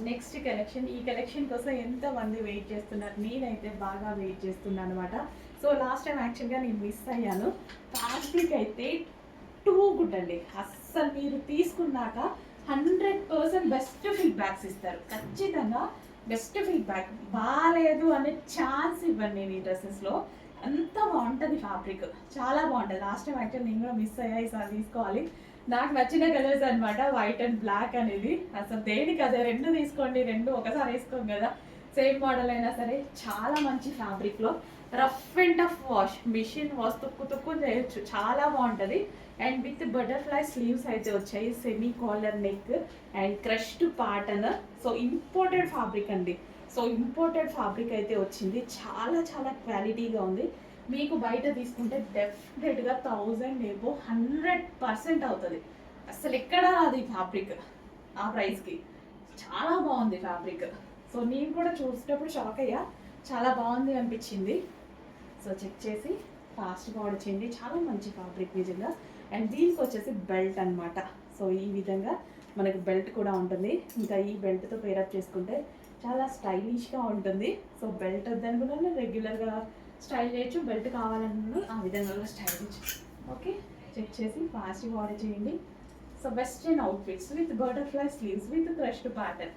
Next collection. ఈ collection కోసం ఎంతమంది వెయిట్ చేస్తున్నారు, నేనైతే బాగా వెయిట్ చేస్తున్నాను అనమాట. సో లాస్ట్ టైం యాక్చువల్గా నేను మిస్ అయ్యాను. ఫ్యాబ్రిక్ అయితే టూ గుడ్ అండి. అస్సలు మీరు తీసుకున్నాక 100% బెస్ట్ ఫీడ్బ్యాక్స్ ఇస్తారు. ఖచ్చితంగా బెస్ట్ ఫీడ్బ్యాక్. బాగాలేదు అనే ఛాన్స్ ఇవ్వండి నేను ఈ డ్రెస్సెస్లో. అంత బాగుంటుంది ఫ్యాబ్రిక్, చాలా బాగుంటుంది. లాస్ట్ టైం యాక్చువల్ నేను కూడా మిస్ అయ్యా, ఈసారి తీసుకోవాలి. నాకు నచ్చిన కలర్స్ అనమాట, వైట్ అండ్ బ్లాక్ అనేది. అసలు దేనికి అదే, రెండు తీసుకోండి, రెండు ఒకసారి వేసుకోం కదా, సేమ్ మోడల్ అయినా సరే. చాలా మంచి ఫ్యాబ్రిక్లో rough and tough wash, machine wash తుక్కు తుక్కు చేయొచ్చు, చాలా బాగుంటుంది. అండ్ విత్ బటర్ఫ్లై స్లీవ్స్ అయితే వచ్చాయి, semi collar neck and crushed pattern. So imported fabric అండి. సో ఇంపోర్టెడ్ ఫ్యాబ్రిక్ అయితే వచ్చింది, చాలా చాలా క్వాలిటీగా ఉంది. మీకు బయట తీసుకుంటే డెఫినెట్గా 1000 ఏబో 100% అవుతుంది. అసలు ఎక్కడ అది ఫ్యాబ్రిక్ ఆ ప్రైస్కి. చాలా బాగుంది ఫ్యాబ్రిక్. సో నేను కూడా చూసేటప్పుడు షాక్ అయ్యా, చాలా బాగుంది అనిపించింది. సో చెక్ చేసి ఫాస్ట్గా ఆర్డర్ చేయండి. చాలా మంచి ఫ్యాబ్రిక్ నిజంగా. అండ్ దీనికి వచ్చేసి బెల్ట్ అనమాట. సో ఈ విధంగా మనకి బెల్ట్ కూడా ఉంటుంది. ఇంకా ఈ బెల్ట్తో పేరప్ చేసుకుంటే చాలా స్టైలిష్గా ఉంటుంది. సో బెల్ట్ వద్దనుకున్నా రెగ్యులర్గా స్టైల్ చేయొచ్చు, బెల్ట్ కావాలన్నా ఆ విధంగా కూడా స్టైల్ చేయొచ్చు. ఓకే, చెక్ చేసి ఫాస్ట్గా ఆర్డర్ చేయండి. So western outfits with butterfly sleeves with crushed pattern.